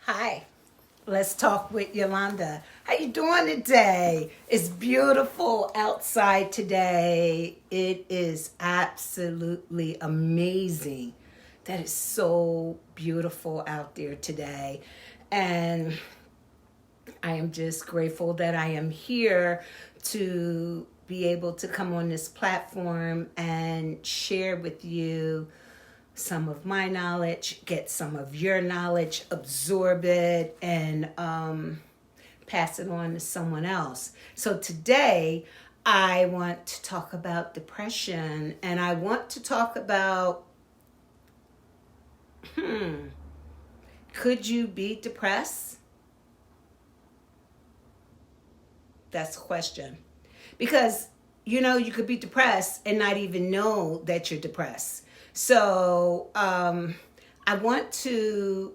Hi, let's talk with Yolanda. How you doing today? It's beautiful outside today. It is absolutely amazing. That is so beautiful out there today. And I am just grateful that I am here to be able to come on this platform and share with you some of my knowledge, get some of your knowledge, absorb it, and pass it on to someone else. So today, I want to talk about depression, and I want to talk about could you be depressed? That's a question. Because, you could be depressed and not even know that you're depressed. So, I want to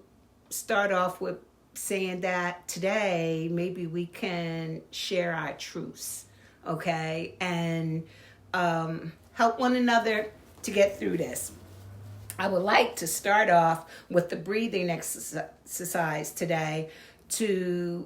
start off with saying that today maybe we can share our truths, okay? And help one another to get through this. I would like to start off with the breathing exercise today to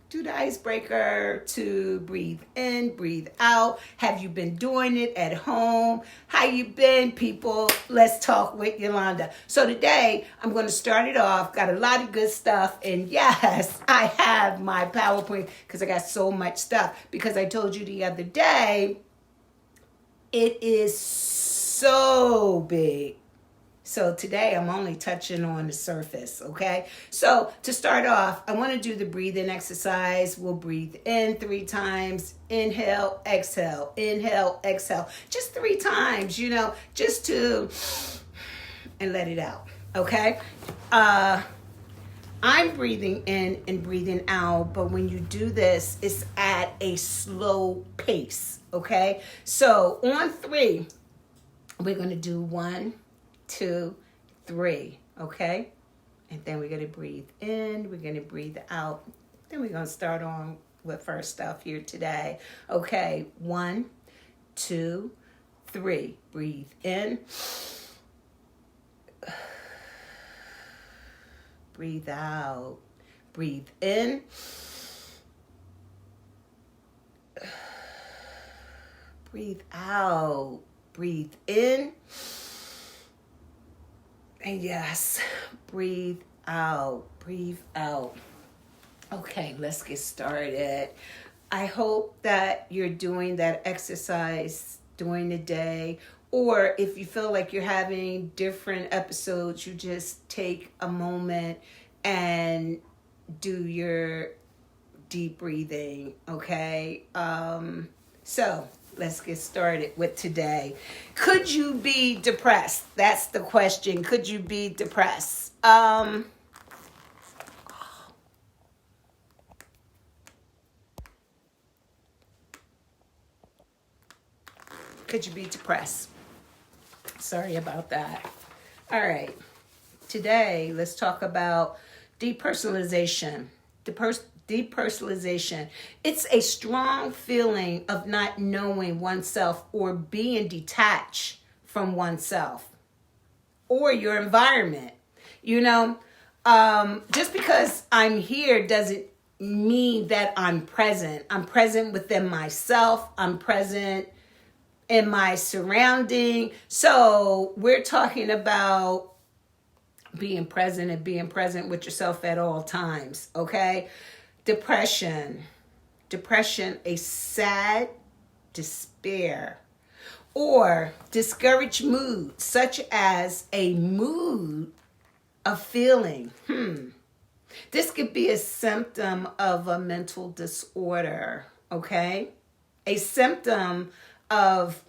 do the icebreaker, to breathe in, breathe out. Have you been doing it at home? How you been, people? Let's talk with Yolanda. So today, I'm going to start it off. Got a lot of good stuff. And yes, I have my PowerPoint because I got so much stuff. Because I told you the other day, it is so big. So today I'm only touching on the surface, okay? So to start off, I want to do the breathing exercise. We'll breathe in 3 times, inhale, exhale, inhale, exhale. Just 3 times, just to, and let it out, okay? I'm breathing in and breathing out, but when you do this, it's at a slow pace, okay? So on 3, we're going to do 1, 2, 3, okay? And then we're going to breathe in, we're going to breathe out. Then we're going to start on with first stuff here today. Okay, 1, 2, 3. Breathe in. Breathe out. Breathe in. Breathe out. Breathe in. And yes, breathe out. Breathe out. Okay, let's get started. I hope that you're doing that exercise during the day, or if you feel like you're having different episodes, you just take a moment and do your deep breathing, okay? So let's get started with today. Could you be depressed? That's the question. Could you be depressed? Could you be depressed? Sorry about that. All right. Today, let's talk about depersonalization. Depersonalization. It's a strong feeling of not knowing oneself or being detached from oneself or your environment. Just because I'm here doesn't mean that I'm present. I'm present within myself. I'm present in my surrounding. So we're talking about being present and being present with yourself at all times, okay? Depression, a sad despair or discouraged mood, such as a mood of feeling. This could be a symptom of a mental disorder, okay? A symptom of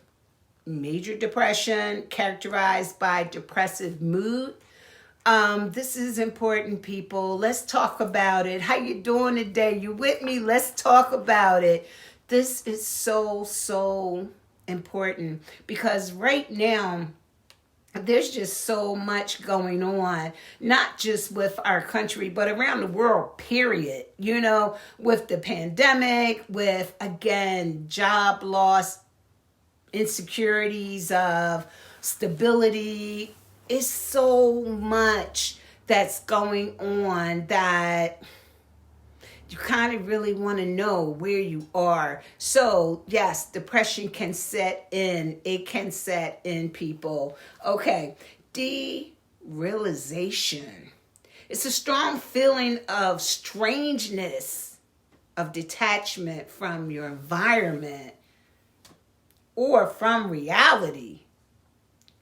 major depression characterized by depressive mood. This is important, people. Let's talk about it. How you doing today? You with me? Let's talk about it. This is so important because right now there's just so much going on, not just with our country, but around the world, period. With the pandemic, with, again, job loss, insecurities of stability. It's so much that's going on that you kind of really want to know where you are. So, yes, depression can set in. It can set in, people. Okay, derealization. It's a strong feeling of strangeness, of detachment from your environment or from reality.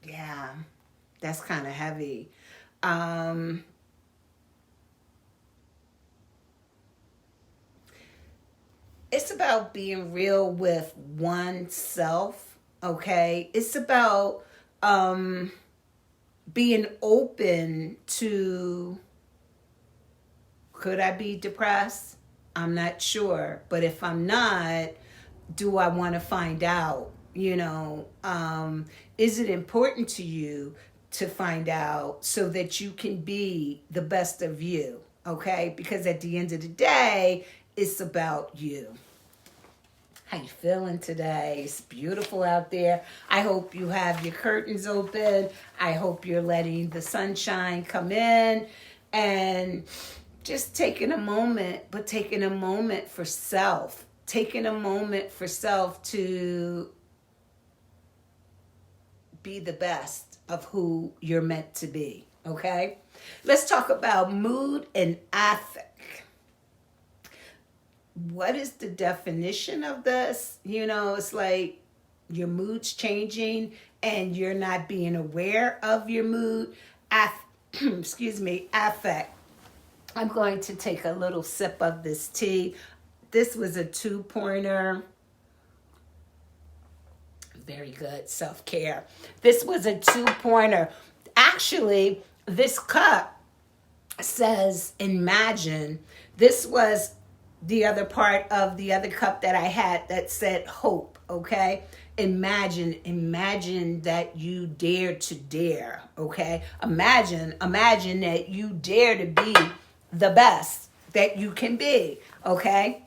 Yeah, that's kind of heavy. It's about being real with oneself, okay? It's about being open to, could I be depressed? I'm not sure. But if I'm not, do I want to find out? Is it important to you to find out so that you can be the best of you? Okay? Because at the end of the day, it's about you. How you feeling today? It's beautiful out there. I hope you have your curtains open. I hope you're letting the sunshine come in and just taking a moment, but taking a moment for self. Taking a moment for self to be the best of who you're meant to be, okay? Let's talk about mood and affect. What is the definition of this? It's like your mood's changing and you're not being aware of your mood. Affect. I'm going to take a little sip of this tea. This was a 2-pointer. Very good. Self-care. This was a 2-pointer. Actually, this cup says imagine. This was the other part of the other cup that I had that said hope, okay? Imagine that you dare to dare, okay? Imagine that you dare to be the best that you can be, okay?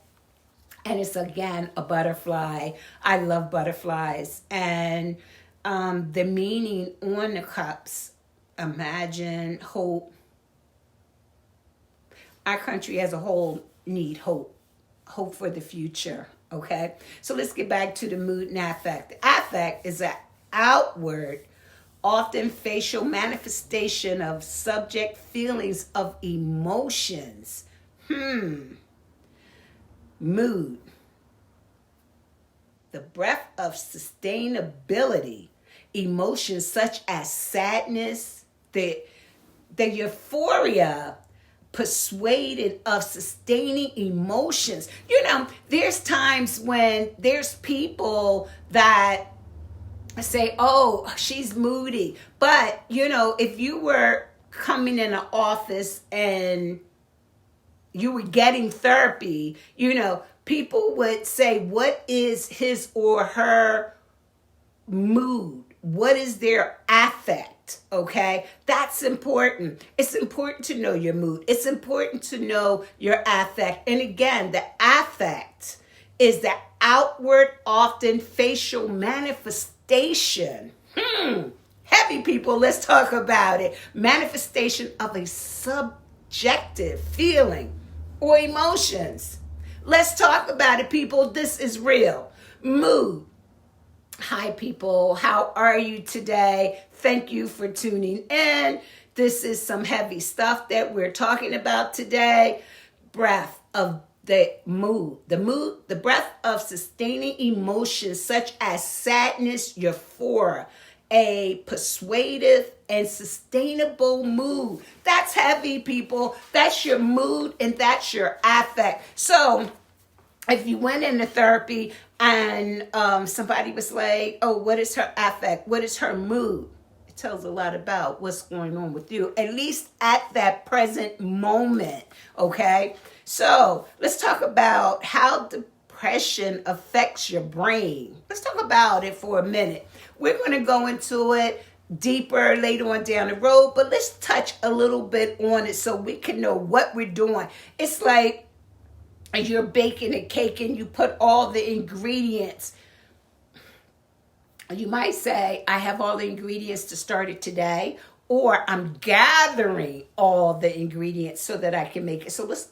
And it's, again, a butterfly. I love butterflies. And the meaning on the cups, imagine, hope. Our country as a whole need hope for the future, okay? So let's get back to the mood and affect. Affect is an outward, often facial manifestation of subject feelings of emotions. Mood. The breath of sustainability. Emotions such as sadness, the euphoria, persuaded of sustaining emotions. There's times when there's people that say, oh, she's moody. But, if you were coming in an office and you were getting therapy, people would say, what is his or her mood? What is their affect? Okay, that's important. It's important to know your mood. It's important to know your affect. And again, the affect is the outward, often facial manifestation. Heavy, people, let's talk about it. Manifestation of a subjective feeling or emotions. Let's talk about it, people. This is real. Mood. Hi, people. How are you today? Thank you for tuning in. This is some heavy stuff that we're talking about today. Breath of the mood. The breath of sustaining emotions such as sadness, euphoria, a persuasive and sustainable mood. That's heavy, people. That's your mood and that's your affect. So if you went into therapy and somebody was like, oh, what is her affect? What is her mood? It tells a lot about what's going on with you, at least at that present moment, okay? So let's talk about how depression affects your brain. Let's talk about it for a minute. We're going to go into it deeper later on down the road, but let's touch a little bit on it so we can know what we're doing. It's like you're baking a cake and you put all the ingredients. You might say, I have all the ingredients to start it today. or I'm gathering all the ingredients so that I can make it. So let's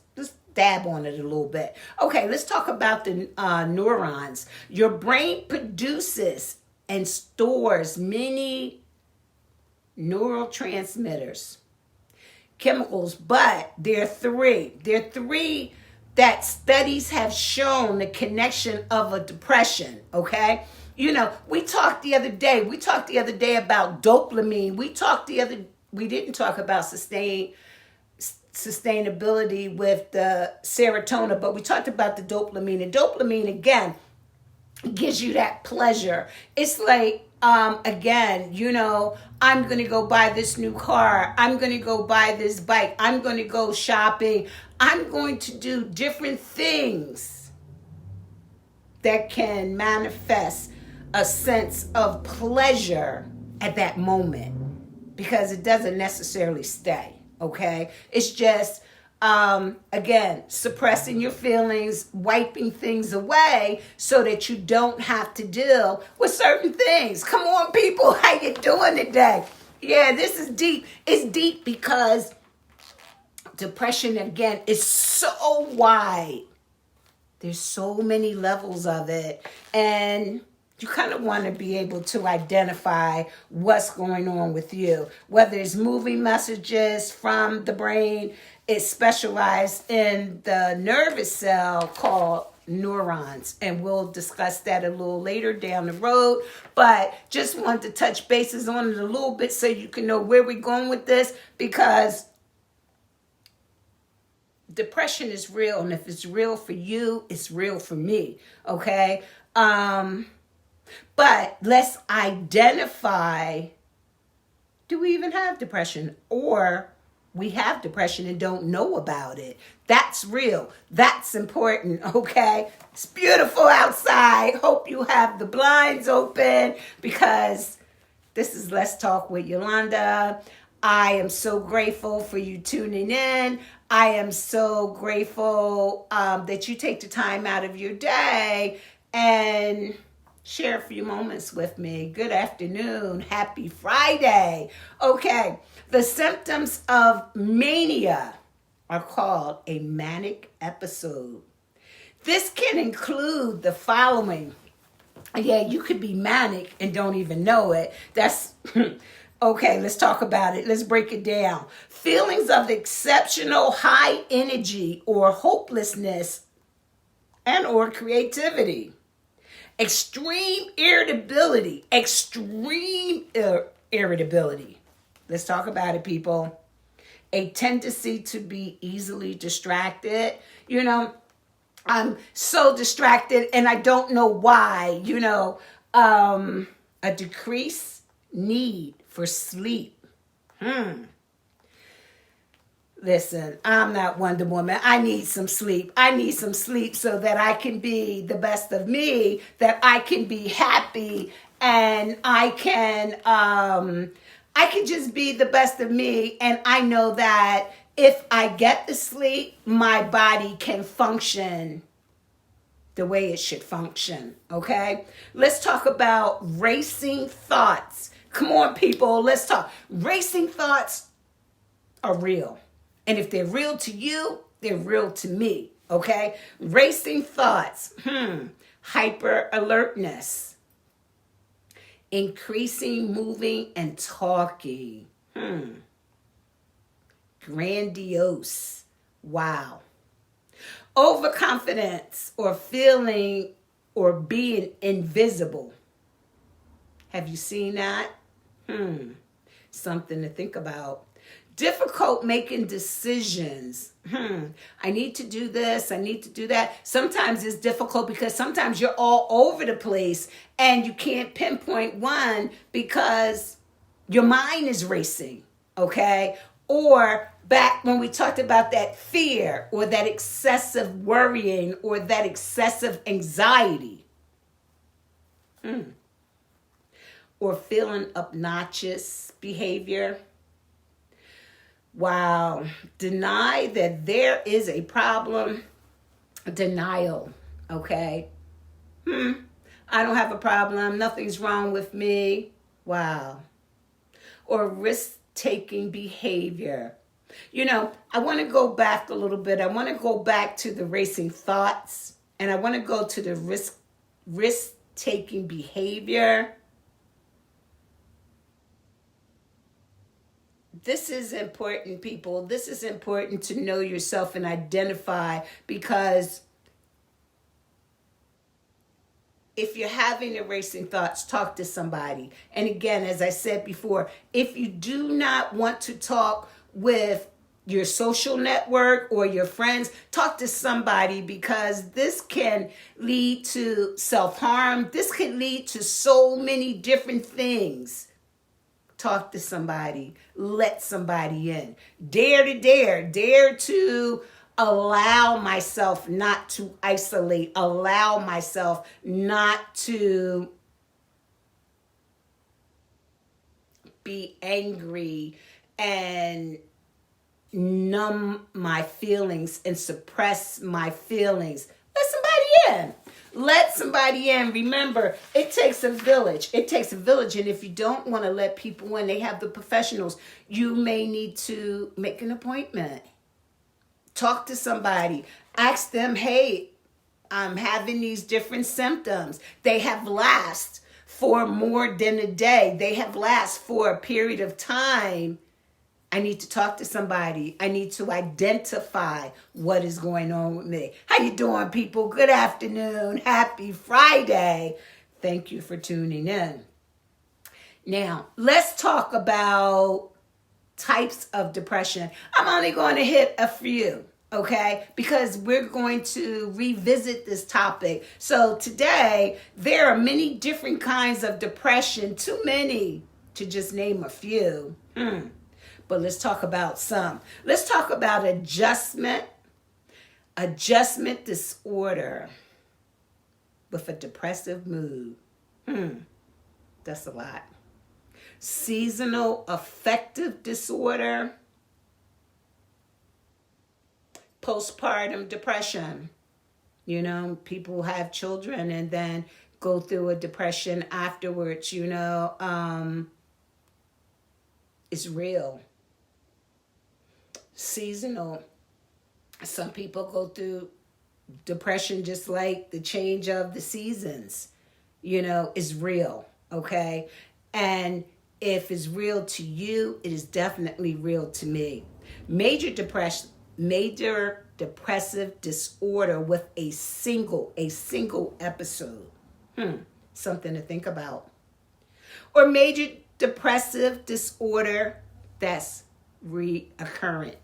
dab on it a little bit. Okay, let's talk about the neurons. Your brain produces and stores many neurotransmitters, chemicals, but there are three. There are three that studies have shown the connection of a depression, okay? You know, we talked the other day about dopamine. We didn't talk about sustainability with the serotonin, but we talked about the dopamine. And dopamine, again, gives you that pleasure. It's like, again, you know, I'm going to go buy this new car. I'm going to go buy this bike. I'm going to go shopping. I'm going to do different things that can manifest a sense of pleasure at that moment, because it doesn't necessarily stay, okay? It's just, again, suppressing your feelings, wiping things away so that you don't have to deal with certain things. Come on, people, how you doing today? Yeah, this is deep. It's deep because depression, again, is so wide. There's so many levels of it, and you kind of want to be able to identify what's going on with you, whether it's moving messages from the brain. It's specialized in the nervous cell called neurons, and we'll discuss that a little later down the road, but just wanted to touch bases on it a little bit so you can know where we're going with this, because depression is real, and if it's real for you, it's real for me, okay? But let's identify, do we even have depression? Or we have depression and don't know about it. That's real. That's important, okay? It's beautiful outside. Hope you have the blinds open, because this is Let's Talk with Yolanda. I am so grateful for you tuning in. I am so grateful that you take the time out of your day and share a few moments with me. Good afternoon. Happy Friday. Okay, the symptoms of mania are called a manic episode. This can include the following. Yeah, you could be manic and don't even know it. That's okay, let's talk about it. Let's break it down. Feelings of exceptional high energy or hopelessness and or creativity. Extreme irritability. Irritability. Let's talk about it, people. A tendency to be easily distracted. You know, I'm so distracted and I don't know why. You know, a decreased need for sleep. Listen, I'm not Wonder Woman. I need some sleep. I need some sleep so that I can be the best of me, that I can be happy, and I can just be the best of me. And I know that if I get the sleep, my body can function the way it should function, okay? Let's talk about racing thoughts. Come on, people, let's talk. Racing thoughts are real. And if they're real to you, they're real to me, okay? Racing thoughts, hyper alertness, increasing moving and talking, grandiose, wow. Overconfidence or feeling or being invisible. Have you seen that? Something to think about. Difficult making decisions. I need to do this. I need to do that. Sometimes it's difficult because sometimes you're all over the place and you can't pinpoint one because your mind is racing, okay? Or back when we talked about that fear or that excessive worrying or that excessive anxiety. Or feeling obnoxious behavior. Wow. Deny that there is a problem. Denial. Okay. I don't have a problem. Nothing's wrong with me. Wow. Or taking behavior. You know, I want to go back a little bit. I want to go back to the racing thoughts, and I want to go to the risk taking behavior. This is important, people. This is important to know yourself and identify, because if you're having the racing thoughts, talk to somebody. And again, as I said before, if you do not want to talk with your social network or your friends, talk to somebody, because this can lead to self-harm. This can lead to so many different things. Talk to somebody. Let somebody in. Dare to allow myself not to isolate. Allow myself not to be angry and numb my feelings and suppress my feelings. Let somebody in. Let somebody in. Remember, it takes a village. It takes a village. And if you don't want to let people in, they have the professionals. You may need to make an appointment. Talk to somebody. Ask them, hey, I'm having these different symptoms. They have last for more than a day. They have last for a period of time. I need to talk to somebody. I need to identify what is going on with me. How you doing, people? Good afternoon. Happy Friday. Thank you for tuning in. Now, let's talk about types of depression. I'm only going to hit a few, okay? Because we're going to revisit this topic. So today, there are many different kinds of depression. Too many to just name a few. But let's talk about some. Let's talk about adjustment disorder with a depressive mood. That's a lot. Seasonal affective disorder. Postpartum depression. You know, people have children and then go through a depression afterwards, you know. It's real. Seasonal. Some people go through depression just like the change of the seasons. You know, is real, okay? And if it's real to you, it is definitely real to me. Major depressive disorder with a single episode. Something to think about. Or major depressive disorder that's reoccurrent.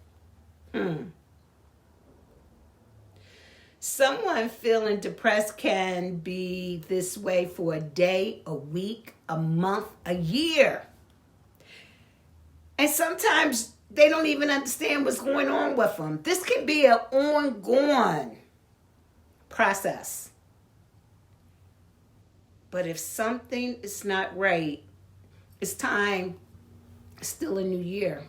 Someone feeling depressed can be this way for a day, a week, a month, a year. And sometimes they don't even understand what's going on with them. This can be an ongoing process. But if something is not right, it's time. It's still a new year.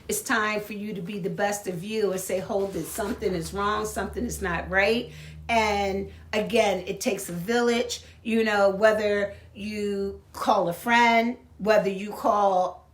It's time for you to be the best of you and say, hold it, something is wrong, something is not right. And again, it takes a village, you know, whether you call a friend, whether you call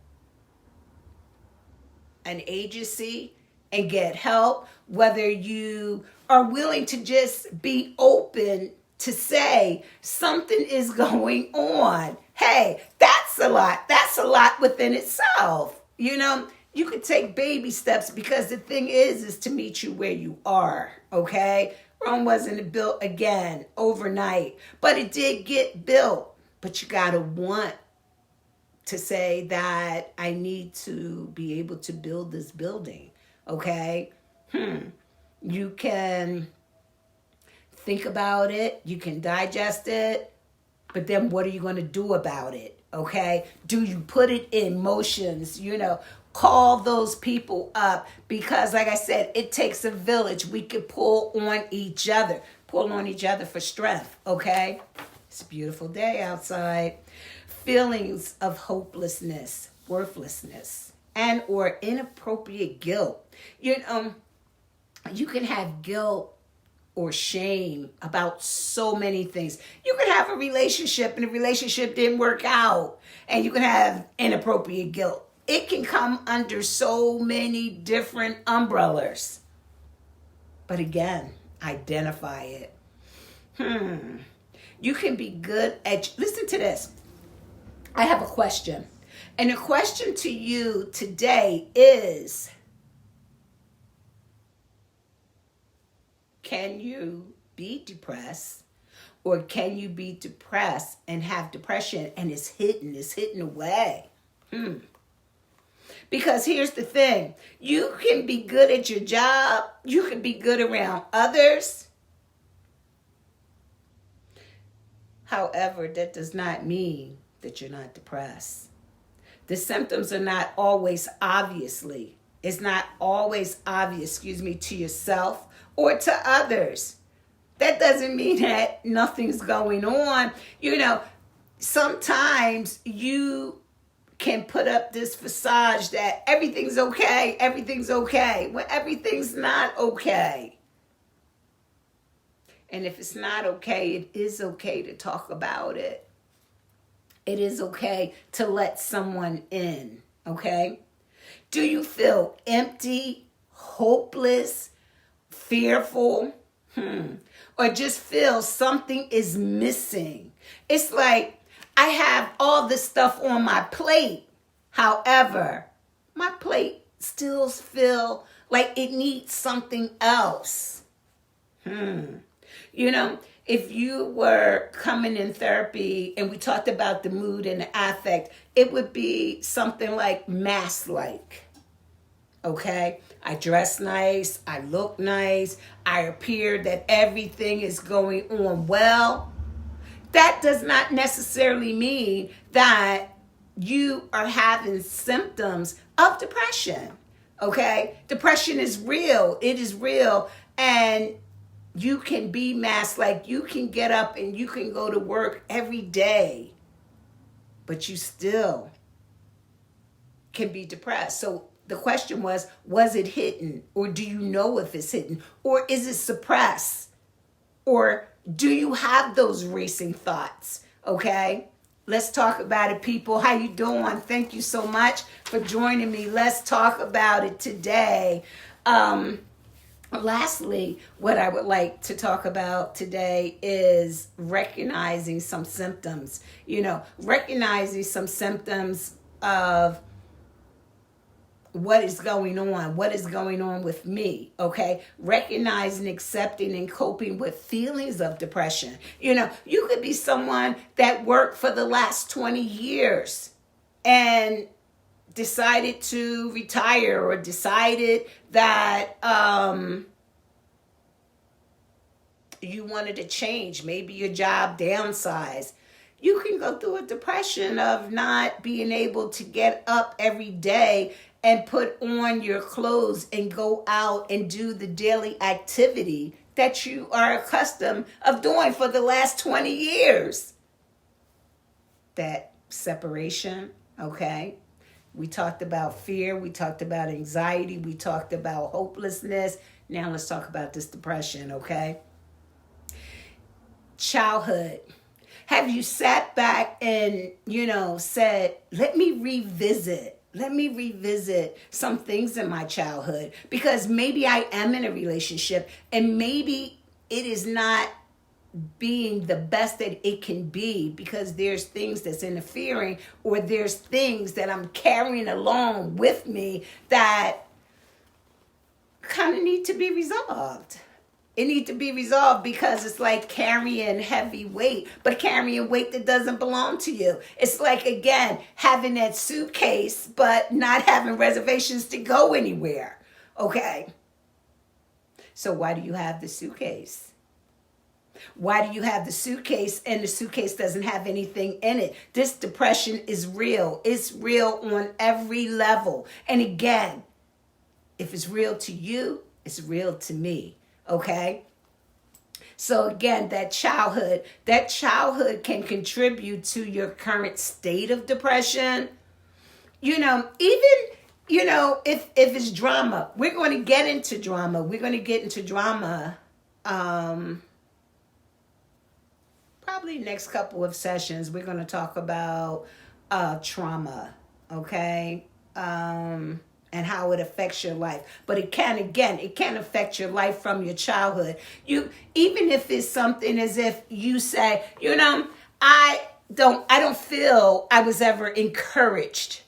an agency and get help, whether you are willing to just be open to say something is going on. Hey, that's a lot. That's a lot within itself. You know, you could take baby steps, because the thing is to meet you where you are, okay? Rome wasn't built again overnight, but it did get built. But you got to want to say that I need to be able to build this building, okay? You can think about it, you can digest it, but then what are you going to do about it, okay? Do you put it in motions, you know? Call those people up, because like I said, it takes a village. We can pull on each other for strength, okay? It's a beautiful day outside. Feelings of hopelessness, worthlessness, and or inappropriate guilt. You know, you can have guilt or shame about so many things. You can have a relationship and the relationship didn't work out, and you can have inappropriate guilt. it can come under so many different umbrellas. But again, identify it. You can be good at, listen to this. I have a question. And the question to you today is, can you be depressed? Or can you be depressed and have depression and it's hidden away? Because here's the thing. You can be good at your job. You can be good around others. However, that does not mean that you're not depressed. The symptoms are not always it's not always obvious, to yourself or to others. That doesn't mean that nothing's going on. Sometimes you can put up this facade that everything's okay, when everything's not okay. And if it's not okay, it is okay to talk about it. It is okay to let someone in, okay? Do you feel empty, hopeless, fearful? Or just feel something is missing? It's like, I have all this stuff on my plate. However, my plate still feel like it needs something else. If you were coming in therapy and we talked about the mood and the affect, it would be something like mask-like. Okay? I dress nice, I look nice, I appear that everything is going on well. That does not necessarily mean that you are having symptoms of depression. Okay? Depression is real. It is real. And you can be masked, you can get up and you can go to work every day, but you still can be depressed. So the question was it hidden? Or do you know if it's hidden? Or is it suppressed? Or do you have those racing thoughts? Okay? Let's talk about it, people. How you doing? Thank you so much for joining me. Let's talk about it today. Lastly, what I would like to talk about today is recognizing some symptoms. Recognizing some symptoms of what is going on with me, okay? Recognizing, accepting, and coping with feelings of depression. You could be someone that worked for the last 20 years and decided to retire, or decided that you wanted to change, maybe your job downsized. You can go through a depression of not being able to get up every day and put on your clothes and go out and do the daily activity that you are accustomed of doing for the last 20 years. That separation, okay? We talked about fear. We talked about anxiety. We talked about hopelessness. Now let's talk about this depression, okay? Childhood. Have you sat back and, said, let me revisit some things in my childhood, because maybe I am in a relationship and maybe it is not being the best that it can be because there's things that's interfering, or there's things that I'm carrying along with me that kind of need to be resolved. It needs to be resolved because it's like carrying heavy weight, but carrying weight that doesn't belong to you. It's like, again, having that suitcase, but not having reservations to go anywhere. Okay? So why do you have the suitcase? Why do you have the suitcase and the suitcase doesn't have anything in it? This depression is real. It's real on every level. And again, if it's real to you, it's real to me. Okay? So again, that childhood can contribute to your current state of depression. Even, if it's drama, we're going to get into drama. We're going to get into drama probably next couple of sessions. We're going to talk about trauma, okay? and how it affects your life. But it can affect your life from your childhood. Even if it's something as if you say, I don't feel I was ever encouraged.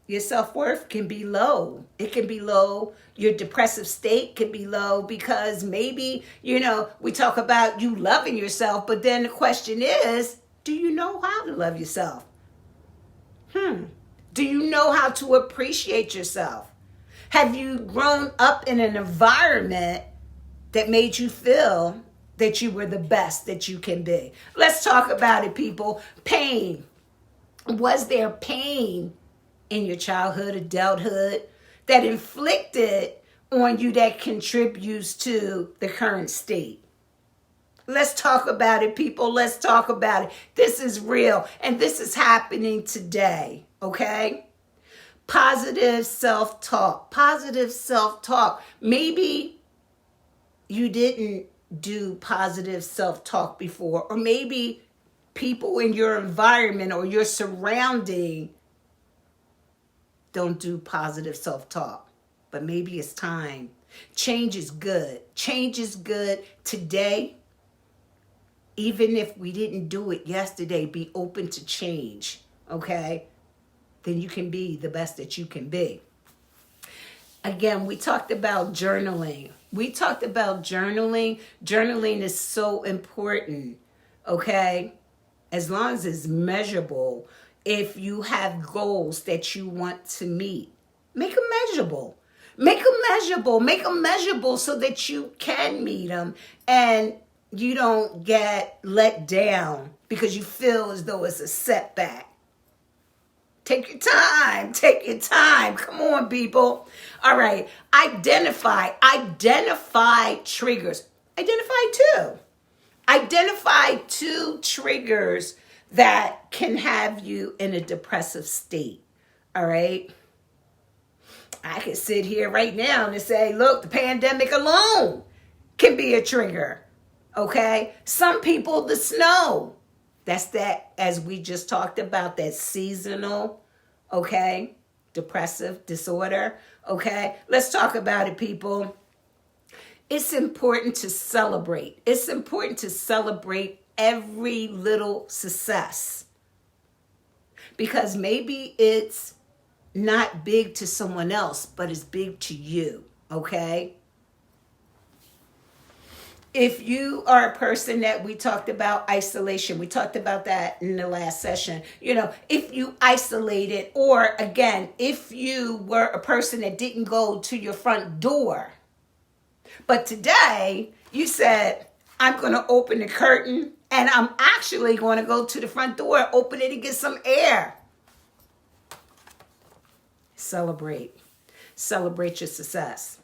Your self-worth can be low. It can be low. Your depressive state can be low because maybe, we talk about you loving yourself, but then the question is, do you know how to love yourself? Do you know how to appreciate yourself? Have you grown up in an environment that made you feel that you were the best that you can be? Let's talk about it, people. Pain. Was there pain in your childhood, adulthood, that inflicted on you that contributes to the current state? Let's talk about it, people. Let's talk about it. This is real, and this is happening today, okay? Positive self-talk. Positive self-talk. Maybe you didn't do positive self-talk before, or maybe people in your environment or your surrounding don't do positive self-talk. But maybe it's time. Change is good. Change is good today. Even if we didn't do it yesterday, be open to change, okay? Then you can be the best that you can be. Again, we talked about journaling. Journaling is so important, okay? As long as it's measurable. If you have goals that you want to meet, make them measurable. Make them measurable so that you can meet them and you don't get let down because you feel as though it's a setback. Take your time. Come on, people. All right. Identify triggers. Identify two triggers that can have you in a depressive state. All right. I can sit here right now and say, look, the pandemic alone can be a trigger. Okay. Some people, the snow. That's that, as we just talked about, that seasonal, okay, depressive disorder. Okay. Let's talk about it, people. It's important to celebrate. It's important to celebrate every little success. Because maybe it's not big to someone else, but it's big to you, okay? If you are a person that we talked about isolation, we talked about that in the last session. If you isolated, or again, if you were a person that didn't go to your front door, but today you said, I'm going to open the curtain and I'm actually going to go to the front door, open it and get some air. Celebrate your success,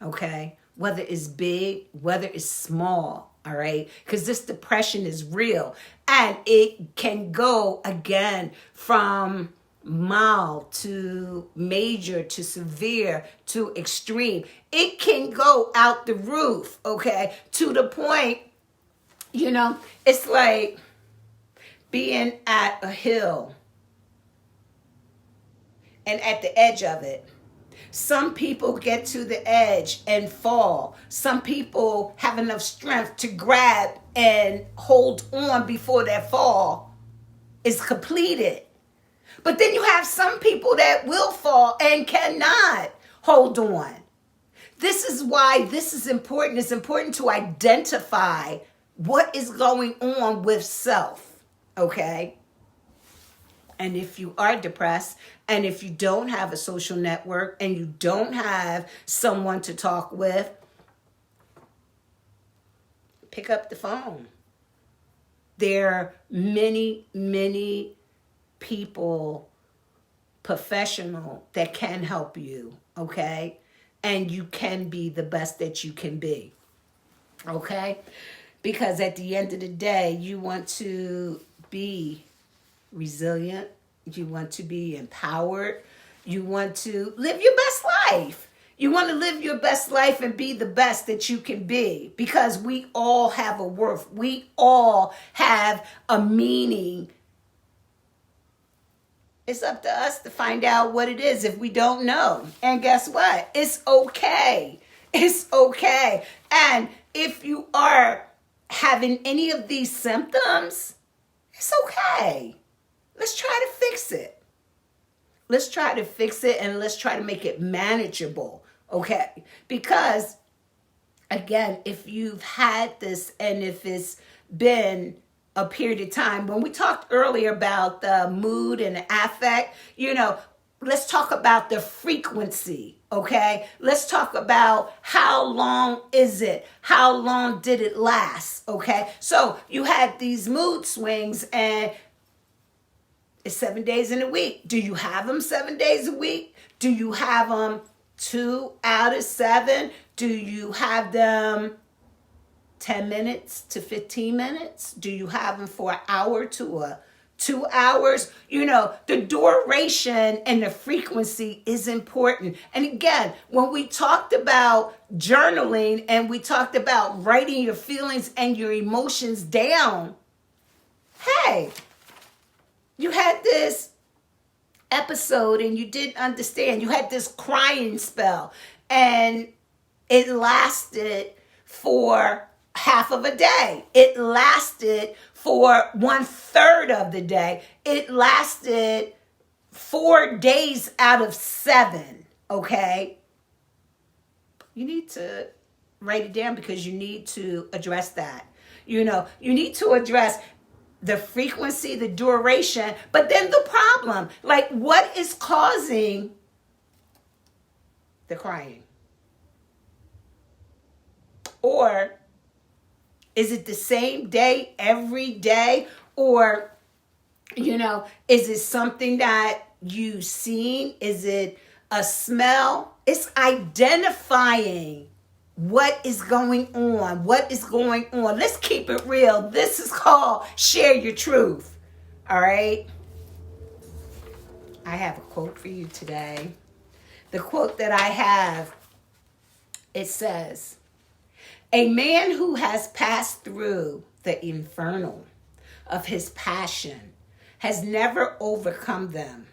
okay? Whether it's big, whether it's small, all right? Because this depression is real and it can go again from mild to major to severe to extreme. It can go out the roof, okay? To the point, it's like being at a hill and at the edge of it. Some people get to the edge and fall. Some people have enough strength to grab and hold on before that fall is completed. But then you have some people that will fall and cannot hold on. This is why this is important. It's important to identify what is going on with self, okay? And if you are depressed, and if you don't have a social network, and you don't have someone to talk with, pick up the phone. There are many, many people, professional, that can help you, okay? And you can be the best that you can be, okay? Because at the end of the day, you want to be resilient. You want to be empowered. You want to live your best life. You want to live your best life and be the best that you can be, because we all have a worth. We all have a meaning It's up to us to find out what it is if we don't know. And guess what? It's okay. It's okay. And if you are having any of these symptoms, it's okay. Let's try to fix it. Let's try to fix it, and let's try to make it manageable, okay? Because, again, if you've had this and if it's been a period of time, when we talked earlier about the mood and the affect, let's talk about the frequency, okay? Let's talk about how long is it? How long did it last, okay? So you had these mood swings, and it's 7 days in a week. Do you have them 7 days a week? Do you have them 2 out of 7? Do you have them 10 minutes to 15 minutes? Do you have them for an hour to 2 hours? The duration and the frequency is important. And again, when we talked about journaling and we talked about writing your feelings and your emotions down, hey, you had this episode and you didn't understand. You had this crying spell and it lasted for half of a day. It lasted for 1/3 of the day. It lasted 4 days out of 7, okay? You need to write it down because you need to address that. You need to address the frequency, the duration, but then the problem. Like, what is causing the crying? Or is it the same day every day? Or, is it something that you've seen? Is it a smell? It's identifying what is going on. What is going on? Let's keep it real. This is called Share Your Truth. All right? I have a quote for you today. The quote that I have, it says, "A man who has passed through the inferno of his passion has never overcome them.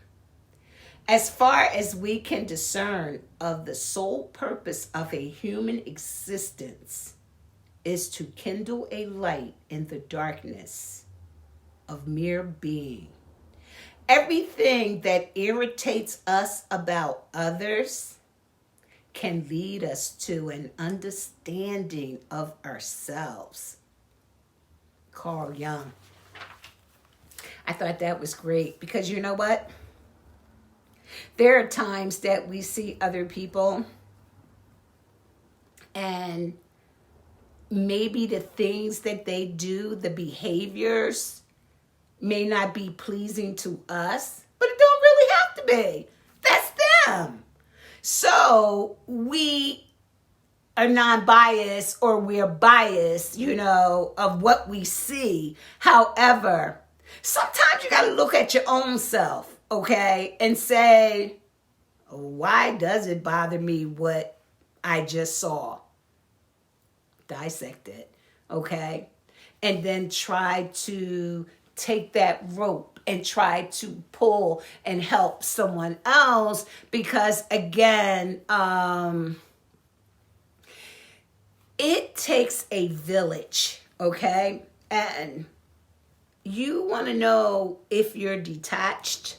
As far as we can discern of the sole purpose of a human existence is to kindle a light in the darkness of mere being. Everything that irritates us about others can lead us to an understanding of ourselves." Carl Jung. I thought that was great because you know what? There are times that we see other people and maybe the things that they do, the behaviors, may not be pleasing to us, but it don't really have to be. That's them. So we are non-biased or we're biased, of what we see. However, sometimes you got to look at your own self. Okay, and say, why does it bother me what I just saw? Dissect it, okay? And then try to take that rope and try to pull and help someone else because, again, it takes a village, okay? And you want to know if you're detached.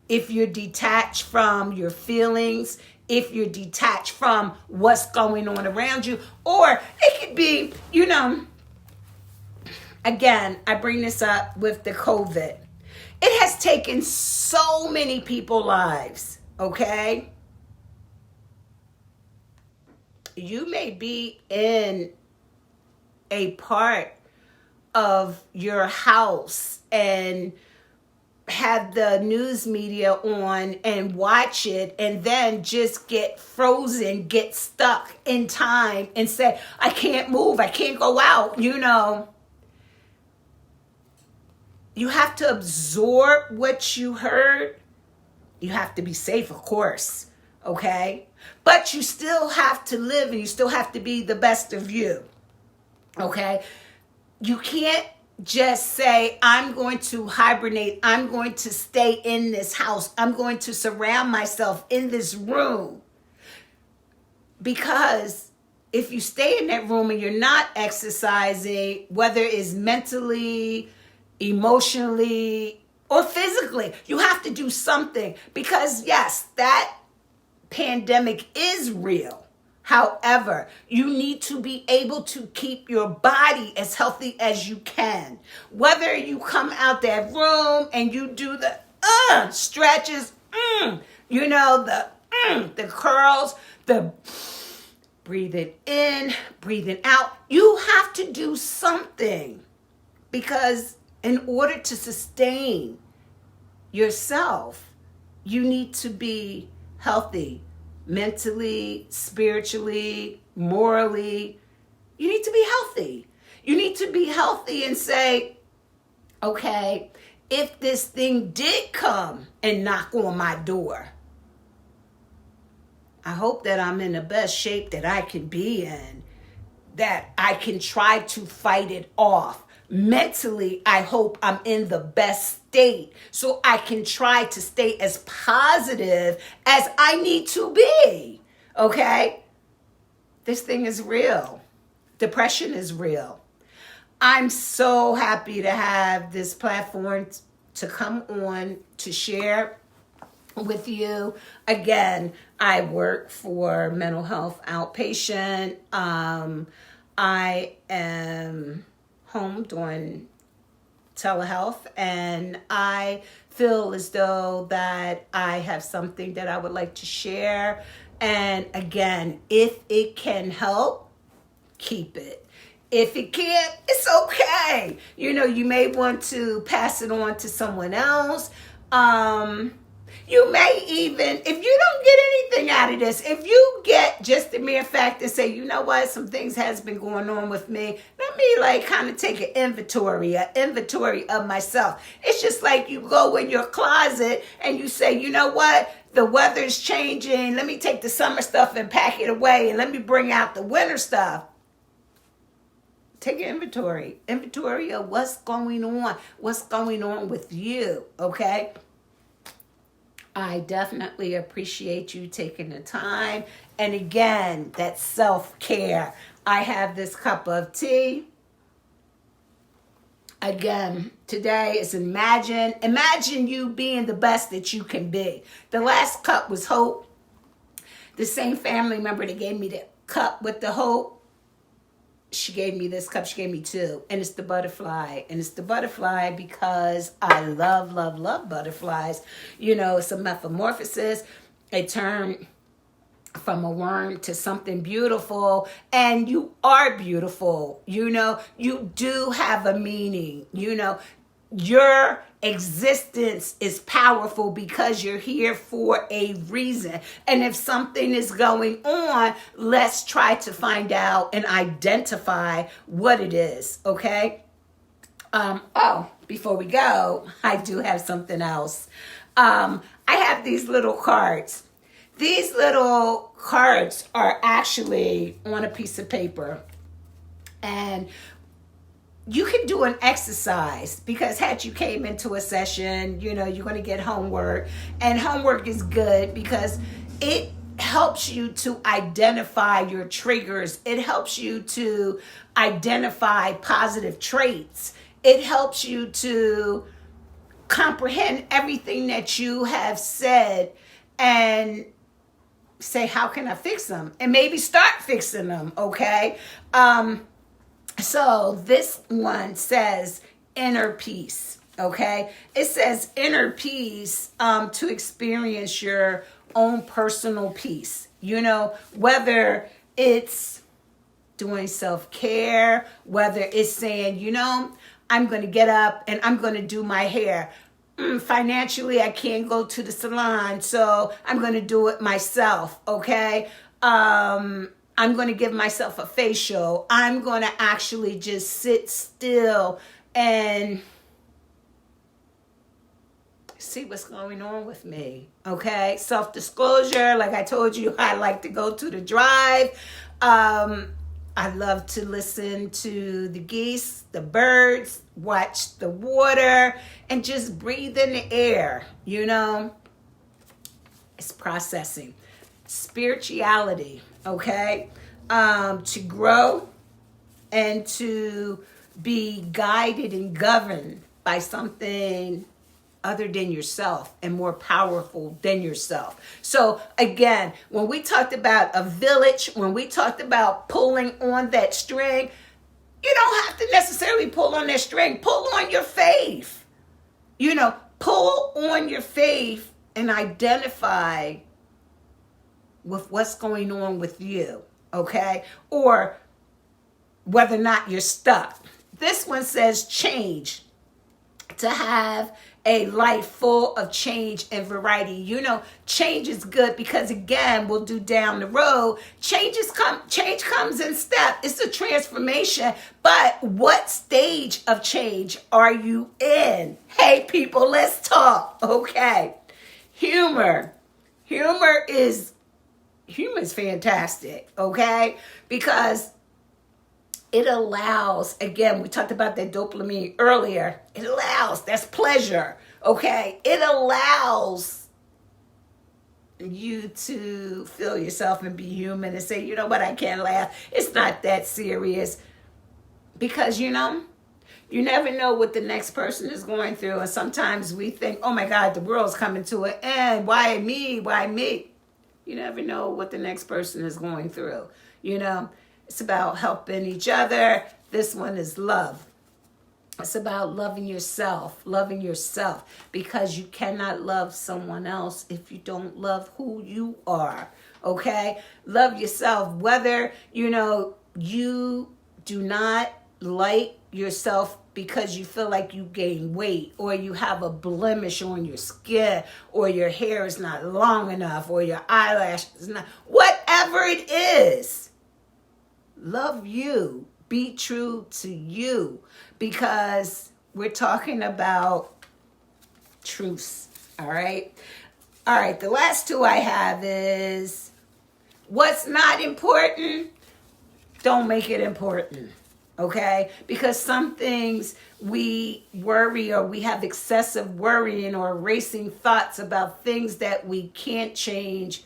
If you're detached from your feelings, if you're detached from what's going on around you, or it could be, again, I bring this up with the COVID. It has taken so many people's lives, okay? You may be in a part of your house and have the news media on and watch it and then just get frozen, get stuck in time and say, I can't move, I can't go out, You have to absorb what you heard. You have to be safe, of course, okay? But you still have to live and you still have to be the best of you, okay? You can't just say, I'm going to hibernate. I'm going to stay in this house. I'm going to surround myself in this room. Because if you stay in that room and you're not exercising, whether it's mentally, emotionally, or physically, you have to do something. Because yes, that pandemic is real. However, you need to be able to keep your body as healthy as you can. Whether you come out that room and you do the stretches, the curls, the breathing in, breathing out. You have to do something, because in order to sustain yourself, you need to be healthy. Mentally, spiritually, morally, you need to be healthy. You need to be healthy and say, okay, if this thing did come and knock on my door, I hope that I'm in the best shape that I can be in, that I can try to fight it off. Mentally, I hope I'm in the best state so I can try to stay as positive as I need to be. Okay? This thing is real. Depression is real. I'm so happy to have this platform to come on to share with you. Again, I work for mental health outpatient. I am home doing telehealth, and I feel as though that I have something that I would like to share. And again, if it can help, keep it. If it can't, it's okay. You may want to pass it on to someone else. You may even, if you don't get anything out of this, if you get just the mere fact to say, you know what, some things has been going on with me, let me kind of take an inventory of myself. It's just like you go in your closet and you say, you know what, the weather's changing. Let me take the summer stuff and pack it away, and let me bring out the winter stuff. Take an inventory of what's going on with you, okay? I definitely appreciate you taking the time. And again, that self-care. I have this cup of tea. Again, today is imagine you being the best that you can be. The last cup was hope. The same family member that gave me the cup with the hope, she gave me this cup. She gave me two. And it's the butterfly. And it's the butterfly because I love, love, love butterflies. It's a metamorphosis. It turned from a worm to something beautiful. And you are beautiful. You do have a meaning. Your existence is powerful because you're here for a reason. And if something is going on, let's try to find out and identify what it is, okay? Before we go, I do have something else. I have these little cards. These little cards are actually on a piece of paper. And you can do an exercise, because had you came into a session, you're going to get homework. And homework is good because it helps you to identify your triggers. It helps you to identify positive traits. It helps you to comprehend everything that you have said and say, how can I fix them? And maybe start fixing them, okay? So this one says inner peace, okay? It says inner peace to experience your own personal peace. Whether it's doing self-care, whether it's saying, I'm going to get up and I'm going to do my hair. Financially, I can't go to the salon, so I'm going to do it myself, okay? I'm going to give myself a facial. I'm going to actually just sit still and see what's going on with me, okay? Self-disclosure, like I told you, I like to go to the drive. I love to listen to the geese, the birds, watch the water, and just breathe in the air. It's processing. Spirituality, okay? To grow and to be guided and governed by something other than yourself and more powerful than yourself. So again, when we talked about a village, when we talked about pulling on that string, you don't have to necessarily pull on that string. Pull on your faith. Pull on your faith and identify with what's going on with you, okay? Or whether or not you're stuck. This one says change. To have a life full of change and variety. Change is good because, again, we'll do down the road. Change comes in step. It's a transformation. But what stage of change are you in? Hey, people, let's talk. Okay. Humor. Humor is fantastic, okay? Because it allows, again, we talked about that dopamine earlier. It allows, that's pleasure, okay? It allows you to feel yourself and be human and say, you know what, I can't laugh. It's not that serious. Because, you never know what the next person is going through. And sometimes we think, oh my God, the world's coming to an end. Why me? Why me? You never know what the next person is going through, It's about helping each other. This one is love. It's about loving yourself, because you cannot love someone else if you don't love who you are, okay? Love yourself, whether, you do not like yourself because you feel like you gain weight, or you have a blemish on your skin, or your hair is not long enough, or your eyelash is not, whatever it is. Love you. Be true to you, because we're talking about truths. All right. The last two I have is what's not important. Don't make it important. Okay. Because some things we worry, or we have excessive worrying or racing thoughts about things that we can't change.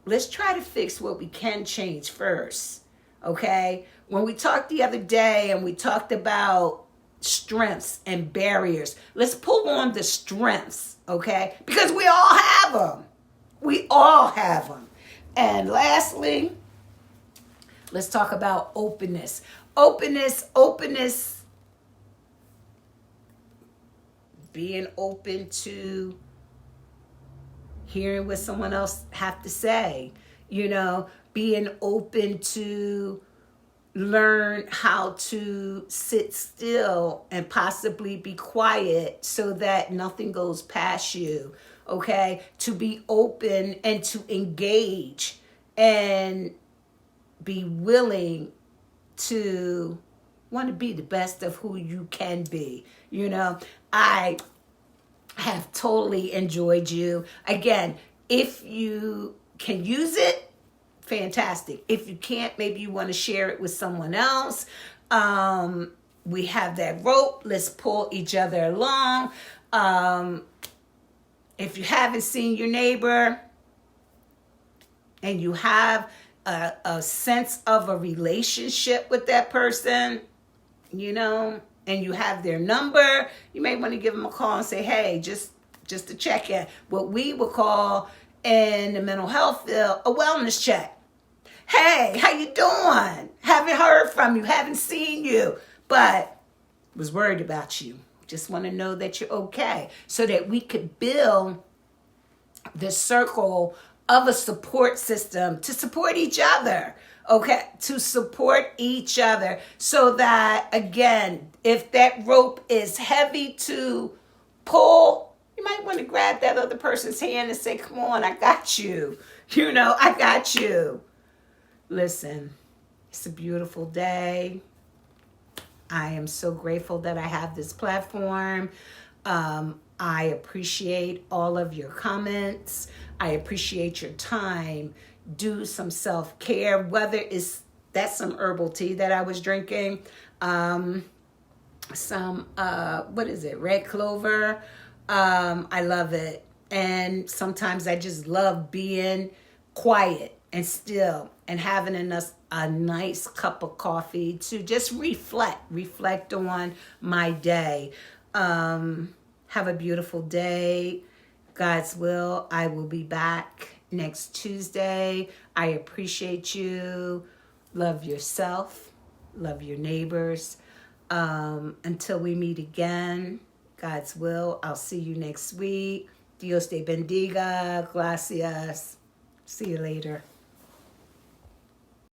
Let's try to fix what we can change first. Okay. When we talked the other day and we talked about strengths and barriers, let's pull on the strengths, okay? Because we all have them. We all have them. And lastly, let's talk about openness. Openness, being open to hearing what someone else have to say, being open to learn how to sit still and possibly be quiet so that nothing goes past you, okay? To be open and to engage and be willing to want to be the best of who you can be. I have totally enjoyed you. Again, if you can use it, fantastic. If you can't, maybe you want to share it with someone else. We have that rope. Let's pull each other along. If you haven't seen your neighbor and you have a sense of a relationship with that person, and you have their number, you may want to give them a call and say, hey, just to check in. What we would call in the mental health field a wellness check. Hey, how you doing? Haven't heard from you, haven't seen you, but was worried about you. Just want to know that you're okay, so that we could build the circle of a support system to support each other, okay? To support each other, so that, again, if that rope is heavy to pull, you might want to grab that other person's hand and say, come on, I got you. I got you. Listen, it's a beautiful day. I am so grateful that I have this platform. I appreciate all of your comments. I appreciate your time. Do some self-care, whether it's That's some herbal tea that I was drinking. Some what is it, red clover. I love it. And sometimes I just love being quiet and still and having a nice cup of coffee to just reflect on my day. Have a beautiful day. God's will, I will be back next Tuesday. I appreciate you. Love yourself. Love your neighbors. Until we meet again, God's will, I'll see you next week. Dios te bendiga. Gracias. See you later.